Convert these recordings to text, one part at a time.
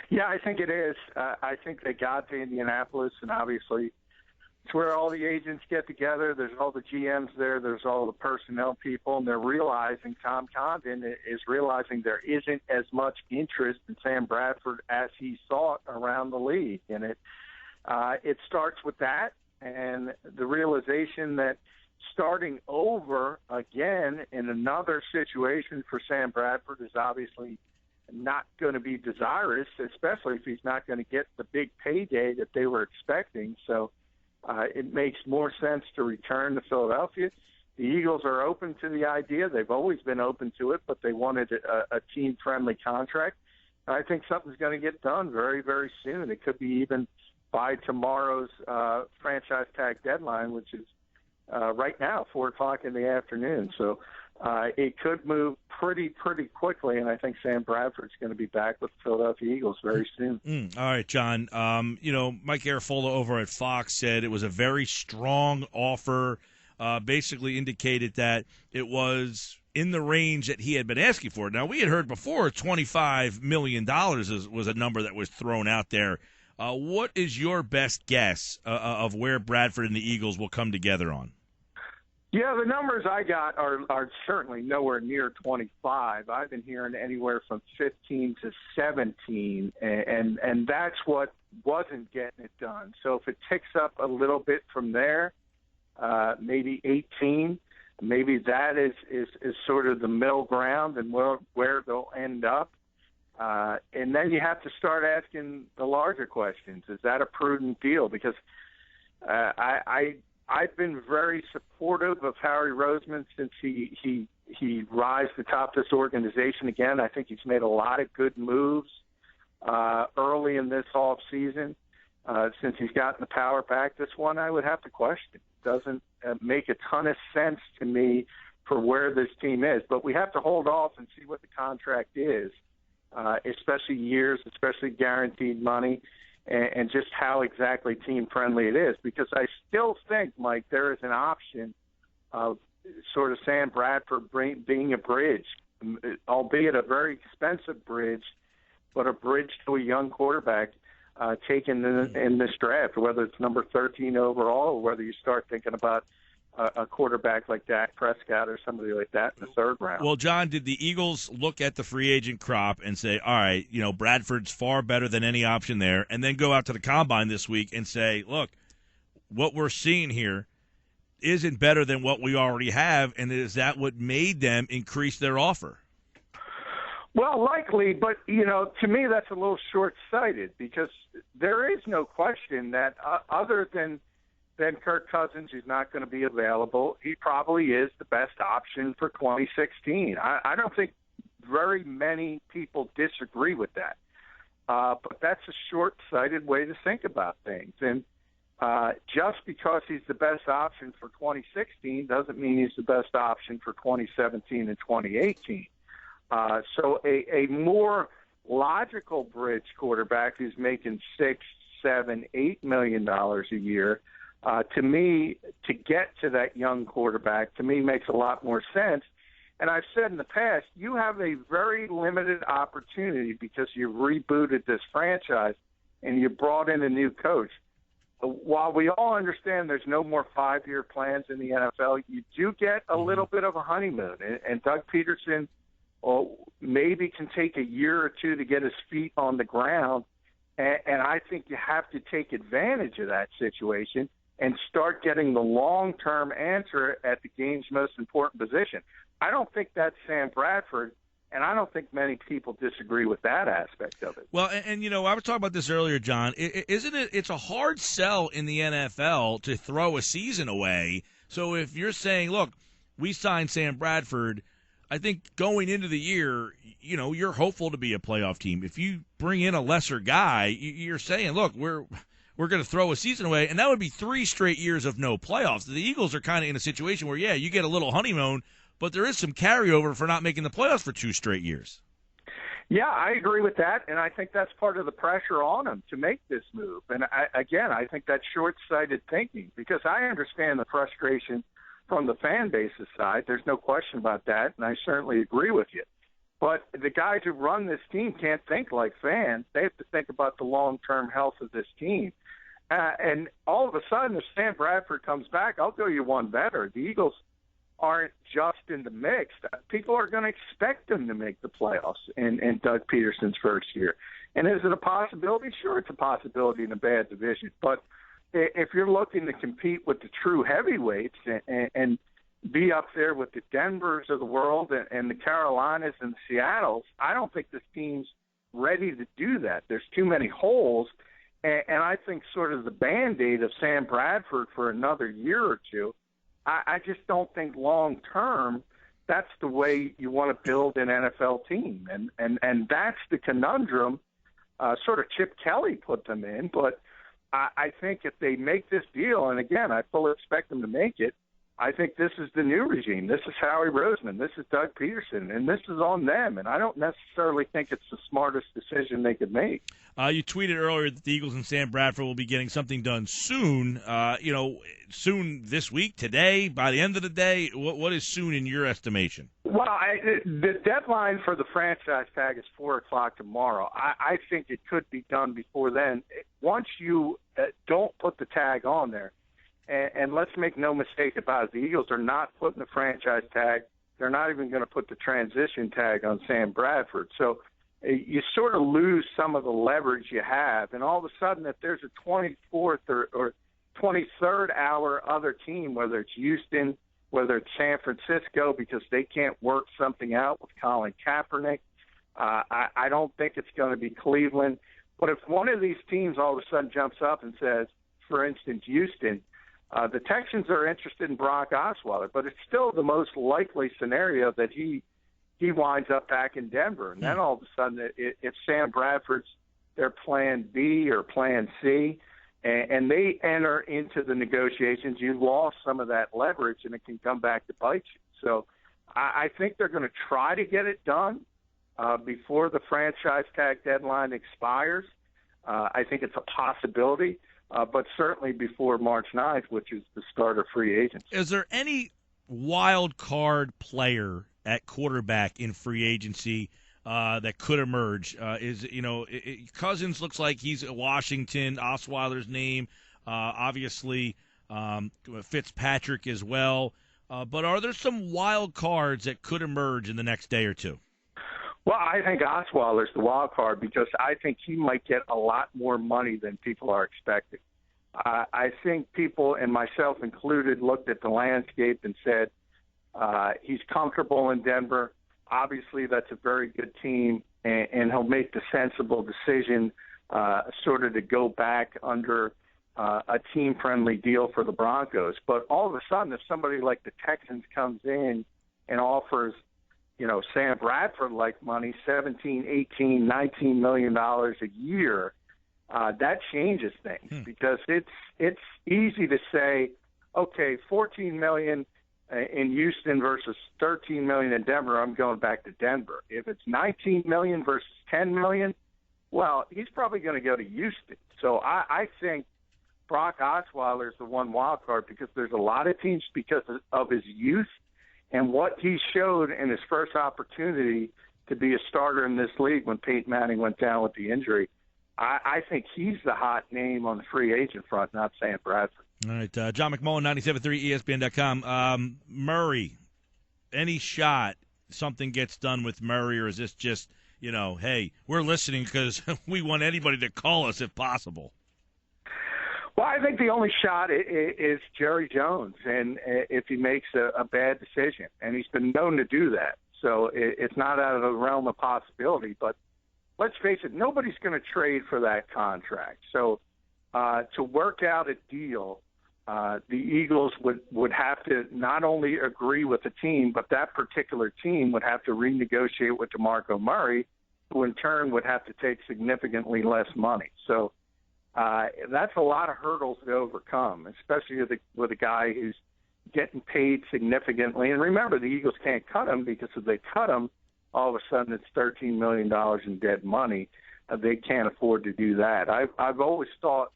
Yeah, I think it is. I think they got to Indianapolis, and obviously it's where all the agents get together. There's all the GMs there. There's all the personnel people, and they're realizing, Tom Condon is realizing there isn't as much interest in Sam Bradford as he thought around the league. And it starts with that and the realization that starting over again in another situation for Sam Bradford is obviously not going to be desirous, especially if he's not going to get the big payday that they were expecting. So it makes more sense to return to Philadelphia. The Eagles are open to the idea. They've always been open to it, but they wanted a team-friendly contract. I think something's going to get done very, very soon. It could be even by tomorrow's franchise tag deadline, which is right now, 4 o'clock in the afternoon. So it could move pretty quickly, and I think Sam Bradford's going to be back with the Philadelphia Eagles very soon. All right, John. Mike Garafolo over at Fox said it was a very strong offer, basically indicated that it was in the range that he had been asking for. Now, we had heard before $25 million was a number that was thrown out there. What is your best guess of where Bradford and the Eagles will come together on? Yeah, the numbers I got are certainly nowhere near 25. I've been hearing anywhere from 15 to 17, and that's what wasn't getting it done. So if it ticks up a little bit from there, maybe 18, maybe that is sort of the middle ground and where they'll end up. And then you have to start asking the larger questions. Is that a prudent deal? Because I've been very supportive of Harry Roseman since he rised atop this organization again. I think he's made a lot of good moves early in this off season since he's gotten the power back. This one I would have to question. It doesn't make a ton of sense to me for where this team is. But we have to hold off and see what the contract is, especially years, especially guaranteed money, and just how exactly team-friendly it is. Because I still think, Mike, there is an option of sort of Sam Bradford being a bridge, albeit a very expensive bridge, but a bridge to a young quarterback taken in this draft, whether it's number 13 overall or whether you start thinking about a quarterback like Dak Prescott or somebody like that in the third round. Well, John, did the Eagles look at the free agent crop and say, all right, Bradford's far better than any option there, and then go out to the combine this week and say, look, what we're seeing here isn't better than what we already have, and is that what made them increase their offer? Well, likely, but, to me that's a little short-sighted because there is no question that other than Kirk Cousins, who's not going to be available, he probably is the best option for 2016. I don't think very many people disagree with that. But that's a short-sighted way to think about things. And just because he's the best option for 2016 doesn't mean he's the best option for 2017 and 2018. So a more logical bridge quarterback who's making $6, $7, $8 million a year, to me, to get to that young quarterback, to me makes a lot more sense. And I've said in the past, you have a very limited opportunity because you rebooted this franchise and you brought in a new coach. While we all understand there's no more 5-year plans in the NFL, you do get a little bit of a honeymoon. And Doug Peterson maybe can take a year or two to get his feet on the ground. And I think you have to take advantage of that situation and start getting the long-term answer at the game's most important position. I don't think that's Sam Bradford, and I don't think many people disagree with that aspect of it. Well, and I was talking about this earlier, John. Isn't it? It's a hard sell in the NFL to throw a season away. So if you're saying, look, we signed Sam Bradford, I think going into the year, you're hopeful to be a playoff team. If you bring in a lesser guy, you're saying, look, we're going to throw a season away, and that would be 3 straight years of no playoffs. The Eagles are kind of in a situation where, yeah, you get a little honeymoon, but there is some carryover for not making the playoffs for 2 straight years. Yeah, I agree with that, and I think that's part of the pressure on them to make this move. And, I think that's short-sighted thinking because I understand the frustration from the fan base's side. There's no question about that, and I certainly agree with you. But the guys who run this team can't think like fans. They have to think about the long-term health of this team. And all of a sudden, if Sam Bradford comes back, I'll go you one better. The Eagles aren't just in the mix. People are going to expect them to make the playoffs in Doug Peterson's first year. And is it a possibility? Sure, it's a possibility in a bad division. But if you're looking to compete with the true heavyweights and be up there with the Denvers of the world and the Carolinas and the Seattles, I don't think this team's ready to do that. There's too many holes. And I think sort of the Band-Aid of Sam Bradford for another year or two, I just don't think long-term that's the way you want to build an NFL team. And that's the conundrum sort of Chip Kelly put them in. But I think if they make this deal, and again, I fully expect them to make it, I think this is the new regime. This is Howie Roseman. This is Doug Peterson. And this is on them. And I don't necessarily think it's the smartest decision they could make. You tweeted earlier that the Eagles and Sam Bradford will be getting something done soon. Soon this week, today, by the end of the day. What is soon in your estimation? Well, the deadline for the franchise tag is 4 o'clock tomorrow. I think it could be done before then. Once you don't put the tag on there, and let's make no mistake about it, the Eagles are not putting the franchise tag. They're not even going to put the transition tag on Sam Bradford. So you sort of lose some of the leverage you have. And all of a sudden, if there's a 24th or 23rd hour other team, whether it's Houston, whether it's San Francisco, because they can't work something out with Colin Kaepernick, I don't think it's going to be Cleveland. But if one of these teams all of a sudden jumps up and says, for instance, Houston, the Texans are interested in Brock Osweiler, but it's still the most likely scenario that he winds up back in Denver. And then all of a sudden, if Sam Bradford's their plan B or plan C, and they enter into the negotiations, you lost some of that leverage, and it can come back to bite you. So I think they're going to try to get it done before the franchise tag deadline expires. I think it's a possibility, but certainly before March 9th, which is the start of free agency. Is there any wild card player at quarterback in free agency that could emerge? Cousins looks like he's at Washington. Osweiler's name, obviously, Fitzpatrick as well. But are there some wild cards that could emerge in the next day or two? Well, I think Osweiler's the wild card because I think he might get a lot more money than people are expecting. I think people, and myself included, looked at the landscape and said he's comfortable in Denver. Obviously, that's a very good team, and he'll make the sensible decision sort of to go back under a team-friendly deal for the Broncos. But all of a sudden, if somebody like the Texans comes in and offers, Sam Bradford-like money, $17, $18, $19 million a year, that changes things because it's easy to say, okay, $14 million in Houston versus $13 million in Denver, I'm going back to Denver. If it's $19 million versus $10 million, well, he's probably going to go to Houston. So I think Brock Osweiler is the one wild card because there's a lot of teams because of his youth and what he showed in his first opportunity to be a starter in this league when Peyton Manning went down with the injury. I think he's the hot name on the free agent front, not Sam Bradford. All right, John McMullen, 97.3 ESPN.com. Murray, any shot something gets done with Murray, or is this just, hey, we're listening because we want anybody to call us if possible? Well, I think the only shot is Jerry Jones, and if he makes a bad decision, and he's been known to do that. So it's not out of the realm of possibility, but let's face it, nobody's going to trade for that contract. So to work out a deal, the Eagles would have to not only agree with the team, but that particular team would have to renegotiate with DeMarco Murray, who in turn would have to take significantly less money. So that's a lot of hurdles to overcome, especially with a guy who's getting paid significantly. And remember, the Eagles can't cut him because if they cut him, all of a sudden it's $13 million in dead money. They can't afford to do that. I've always thought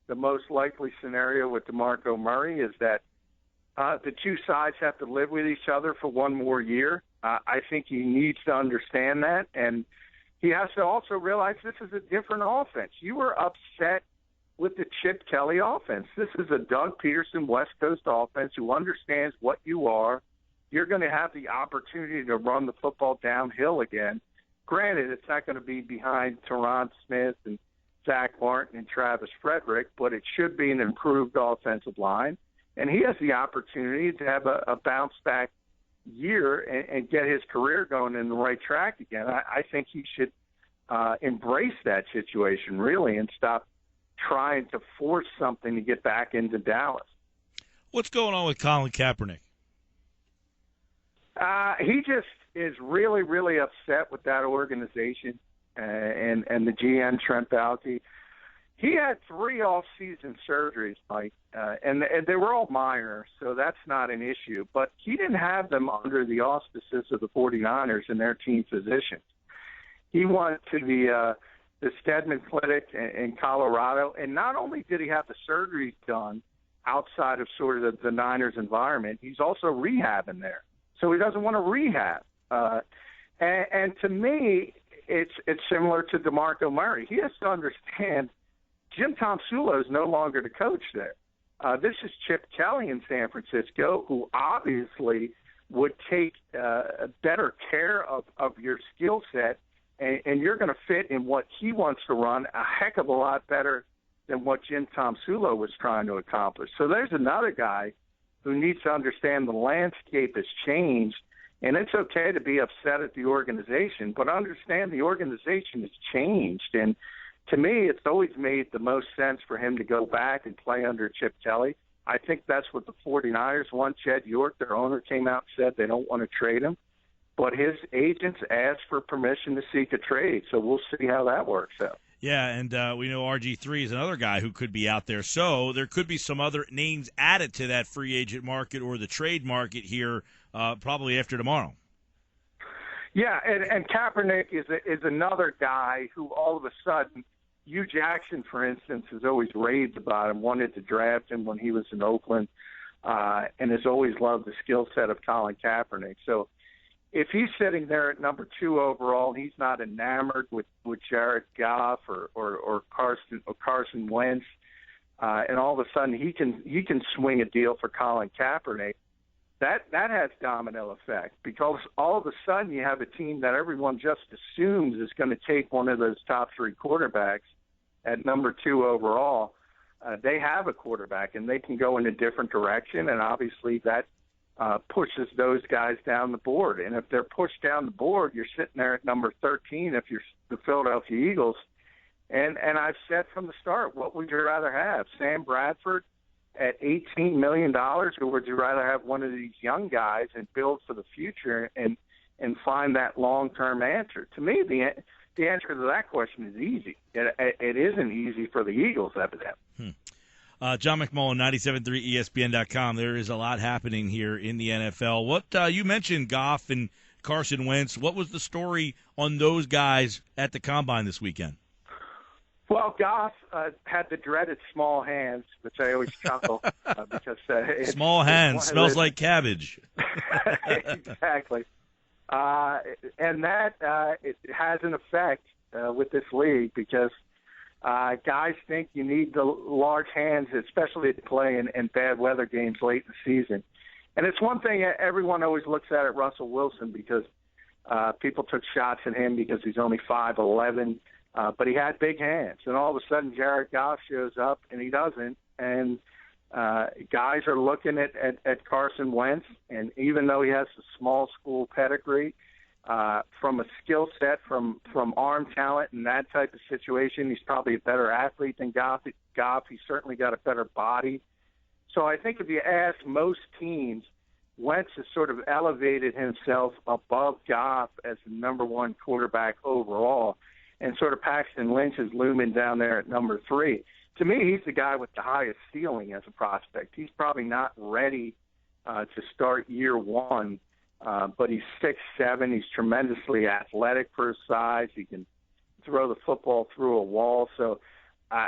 the most likely scenario with DeMarco Murray is that the two sides have to live with each other for one more year, I think he needs to understand that, and he has to also realize this is a different offense. You were upset with the Chip Kelly offense. This is a Doug Peterson West Coast offense who understands what you are. You're going to have the opportunity to run the football downhill again. Granted, it's not going to be behind Teron Smith and Zach Martin and Travis Frederick, but it should be an improved offensive line. And he has the opportunity to have a bounce-back year and get his career going in the right track again. I think he should embrace that situation, really, and stop trying to force something to get back into Dallas. What's going on with Colin Kaepernick? He just is really, really upset with that organization and the GM, Trent Baalke. He had 3 off-season surgeries, Mike, and they were all minor, so that's not an issue. But he didn't have them under the auspices of the 49ers and their team physicians. He went to the Stedman Clinic in Colorado, and not only did he have the surgeries done outside of sort of the Niners environment, he's also rehabbing there. So he doesn't want to rehab. And to me, it's similar to DeMarco Murray. He has to understand Jim Tomsula is no longer the coach there. This is Chip Kelly in San Francisco, who obviously would take better care of your skill set, and you're going to fit in what he wants to run a heck of a lot better than what Jim Tomsula was trying to accomplish. So there's another guy who needs to understand the landscape has changed, and it's okay to be upset at the organization, but understand the organization has changed. And to me, it's always made the most sense for him to go back and play under Chip Kelly. I think that's what the 49ers want. Jed York, their owner, came out and said they don't want to trade him, but his agents asked for permission to seek a trade, so we'll see how that works out. Yeah, and we know RG3 is another guy who could be out there. So there could be some other names added to that free agent market or the trade market here probably after tomorrow. Yeah, and Kaepernick is another guy who all of a sudden, Hugh Jackson, for instance, has always raved about him, wanted to draft him when he was in Oakland, and has always loved the skill set of Colin Kaepernick. So if he's sitting there at number 2 overall, he's not enamored with Jared Goff or Carson Wentz, and all of a sudden he can swing a deal for Colin Kaepernick. That has domino effect, because all of a sudden you have a team that everyone just assumes is going to take one of those top 3 quarterbacks at number 2 overall. They have a quarterback, and they can go in a different direction, and obviously that pushes those guys down the board. And if they're pushed down the board, you're sitting there at number 13 if you're the Philadelphia Eagles. And I've said from the start, what would you rather have? Sam Bradford at $18 million, or would you rather have one of these young guys and build for the future and find that long-term answer? To me, the answer to that question is easy. It isn't easy for the Eagles, evidently. John McMullen, 97.3 ESPN.com. There is a lot happening here in the NFL. What you mentioned Goff and Carson Wentz. What was the story on those guys at the Combine this weekend? Well, Goff had the dreaded small hands, which I always chuckle because small hands smells like cabbage. Exactly, and that it has an effect with this league because guys think you need the large hands, especially to play in bad weather games late in the season. And it's one thing everyone always looks at Russell Wilson because people took shots at him because he's only 5'11", but he had big hands. And all of a sudden Jared Goff shows up and he doesn't. And guys are looking at Carson Wentz, and even though he has a small school pedigree, from a skill set, from arm talent and that type of situation, he's probably a better athlete than Goff. He's certainly got a better body. So I think if you ask most teams, Wentz has sort of elevated himself above Goff as the number 1 quarterback overall, and sort of Paxton Lynch is looming down there at number 3. To me, he's the guy with the highest ceiling as a prospect. He's probably not ready to start year 1. But he's 6'7". He's tremendously athletic for his size. He can throw the football through a wall. So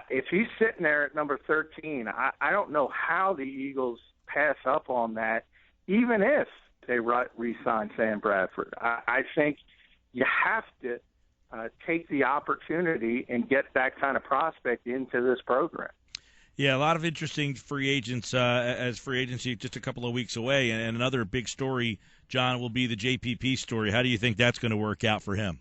if he's sitting there at number 13, I don't know how the Eagles pass up on that, even if they re-sign Sam Bradford. I think you have to take the opportunity and get that kind of prospect into this program. Yeah, a lot of interesting free agents as free agency just a couple of weeks away. And another big story, John, will be the JPP story. How do you think that's going to work out for him?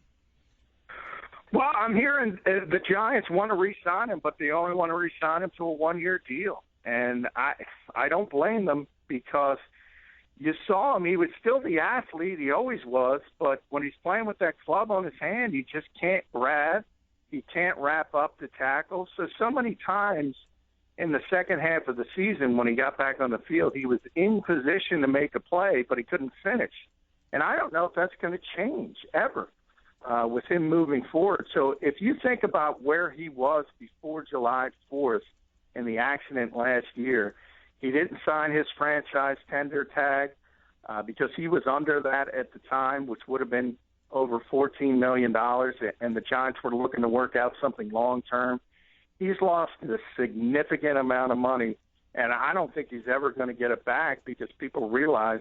Well, I'm hearing the Giants want to re-sign him, but they only want to re-sign him to a one-year deal. And I don't blame them, because you saw him. He was still the athlete he always was, but when he's playing with that club on his hand, he just can't grab. He can't wrap up the tackle. So many times in the second half of the season when he got back on the field, he was in position to make a play, but he couldn't finish. And I don't know if that's going to change ever with him moving forward. So if you think about where he was before July 4th in the accident last year, he didn't sign his franchise tender tag because he was under that at the time, which would have been over $14 million, and the Giants were looking to work out something long-term. He's lost a significant amount of money, and I don't think he's ever going to get it back, because people realize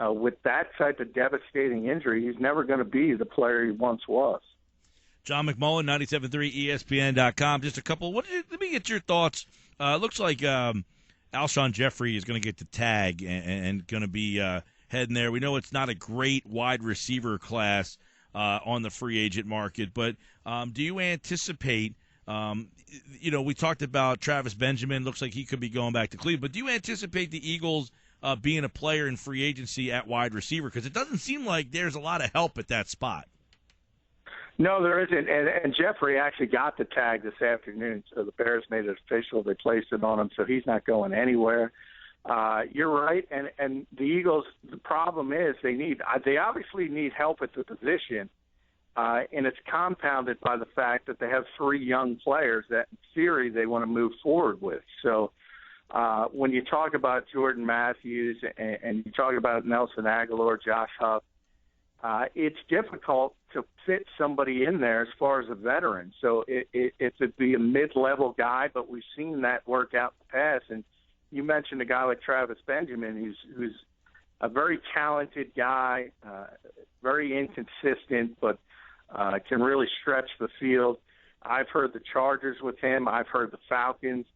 with that type of devastating injury, he's never going to be the player he once was. John McMullen, 97.3 ESPN.com. Just a couple. Let me get your thoughts. Looks like Alshon Jeffrey is going to get the tag and going to be heading there. We know it's not a great wide receiver class on the free agent market, but do you anticipate we talked about Travis Benjamin. Looks like he could be going back to Cleveland, but do you anticipate the Eagles being a player in free agency at wide receiver? Because it doesn't seem like there's a lot of help at that spot. No, there isn't, and Jeffrey actually got the tag this afternoon, so the Bears made it official. They placed it on him, so he's not going anywhere. You're right, and the Eagles, the problem is they obviously need help at the position, and it's compounded by the fact that they have three young players that, in theory, they want to move forward with. So when you talk about Jordan Matthews and you talk about Nelson Aguilar, Josh Huff, it's difficult to fit somebody in there as far as a veteran. So it would be a mid-level guy, but we've seen that work out in the past. And you mentioned a guy like Travis Benjamin, who's a very talented guy, very inconsistent, but can really stretch the field. I've heard the Chargers with him. I've heard the Falcons.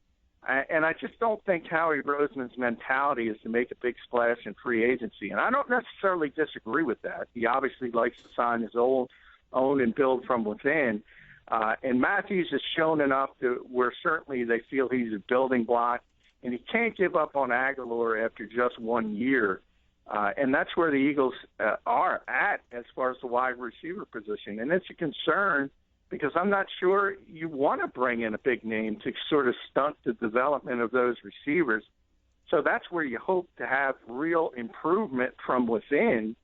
And I just don't think Howie Roseman's mentality is to make a big splash in free agency. And I don't necessarily disagree with that. He obviously likes to sign his own and build from within. And Matthews has shown enough to where certainly they feel he's a building block. And he can't give up on Aguilar after just 1 year. And that's where the Eagles are at as far as the wide receiver position. And it's a concern, because I'm not sure you want to bring in a big name to sort of stunt the development of those receivers. So that's where you hope to have real improvement from within.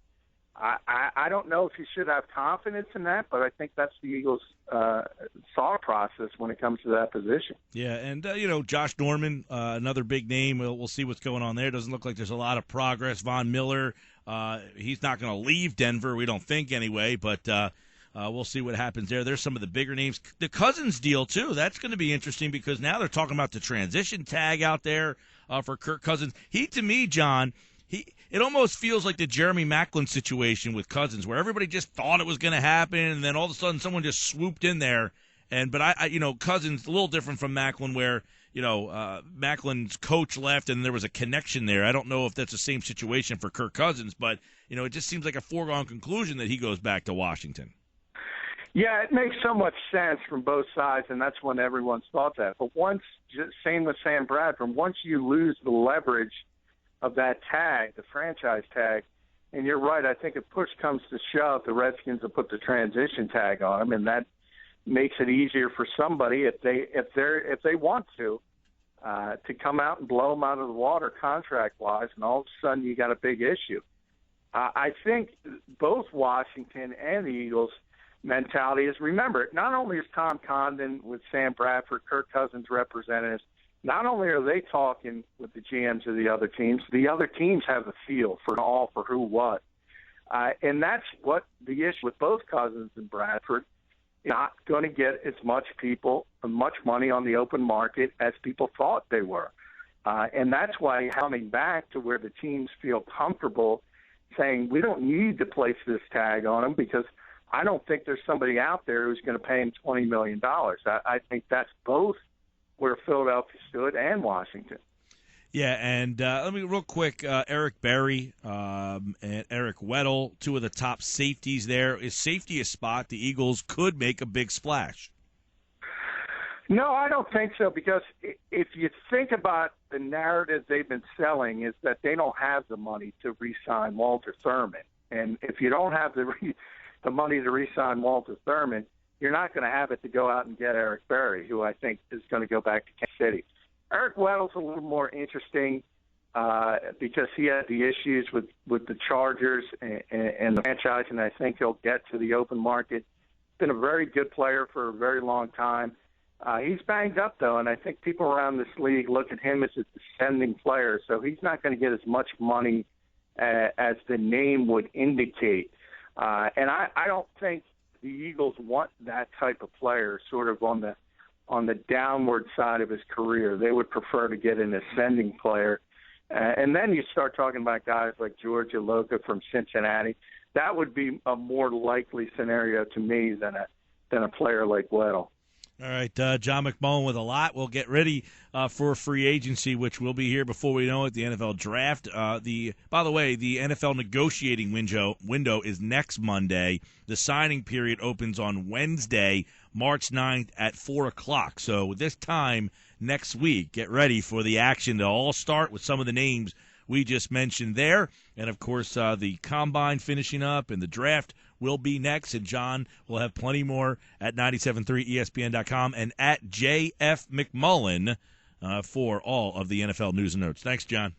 I don't know if you should have confidence in that, but I think that's the Eagles' thought process when it comes to that position. Yeah, and, Josh Norman, another big name. We'll see what's going on there. Doesn't look like there's a lot of progress. Von Miller, he's not going to leave Denver, we don't think anyway, but we'll see what happens there. There's some of the bigger names. The Cousins deal, too, that's going to be interesting, because now they're talking about the transition tag out there for Kirk Cousins. He, to me, John, it almost feels like the Jeremy Maclin situation with Cousins, where everybody just thought it was going to happen, and then all of a sudden someone just swooped in there. But Cousins, a little different from Maclin, where, Maclin's coach left and there was a connection there. I don't know if that's the same situation for Kirk Cousins, but, it just seems like a foregone conclusion that he goes back to Washington. Yeah, it makes so much sense from both sides, and that's when everyone's thought that. But same with Sam Bradford, once you lose the leverage of that tag, the franchise tag, and you're right, I think if push comes to shove, the Redskins will put the transition tag on them, and that makes it easier for somebody if they want to come out and blow them out of the water contract-wise, and all of a sudden you got a big issue. I think both Washington and the Eagles' mentality is, remember, not only is Tom Condon with Sam Bradford, Kirk Cousins representatives, not only are they talking with the GMs of the other teams have a feel for who what. And that's what the issue with both Cousins and Bradford. Not going to get as much money on the open market as people thought they were. And that's why coming back to where the teams feel comfortable saying we don't need to place this tag on him because I don't think there's somebody out there who's going to pay him $20 million. I think that's both where Philadelphia stood and Washington. Yeah, and let me real quick, Eric Berry and Eric Weddle, two of the top safeties there. Is safety a spot the Eagles could make a big splash? No, I don't think so, because if you think about the narrative they've been selling is that they don't have the money to re-sign Walter Thurman. And if you don't have the money to re-sign Walter Thurman, you're not going to have it to go out and get Eric Berry, who I think is going to go back to Kansas City. Eric Weddle's a little more interesting because he had the issues with the Chargers and the franchise, and I think he'll get to the open market. Been a very good player for a very long time. He's banged up, though, and I think people around this league look at him as a descending player, so he's not going to get as much money as the name would indicate. And I don't think the Eagles want that type of player sort of on the downward side of his career. They would prefer to get an ascending player. And then you start talking about guys like George Iloka from Cincinnati. That would be a more likely scenario to me than a player like Weddle. All right, John McMullen with a lot. We'll get ready for free agency, which will be here before we know it, the NFL draft. By the way, the NFL negotiating window is next Monday. The signing period opens on Wednesday, March 9th at 4 o'clock. So this time next week, get ready for the action to all start with some of the names we just mentioned there. And, of course, the Combine finishing up and the draft will be next. And John will have plenty more at 97.3ESPN.com and at JF McMullen for all of the NFL news and notes. Thanks, John.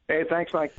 Hey, thanks, Mike.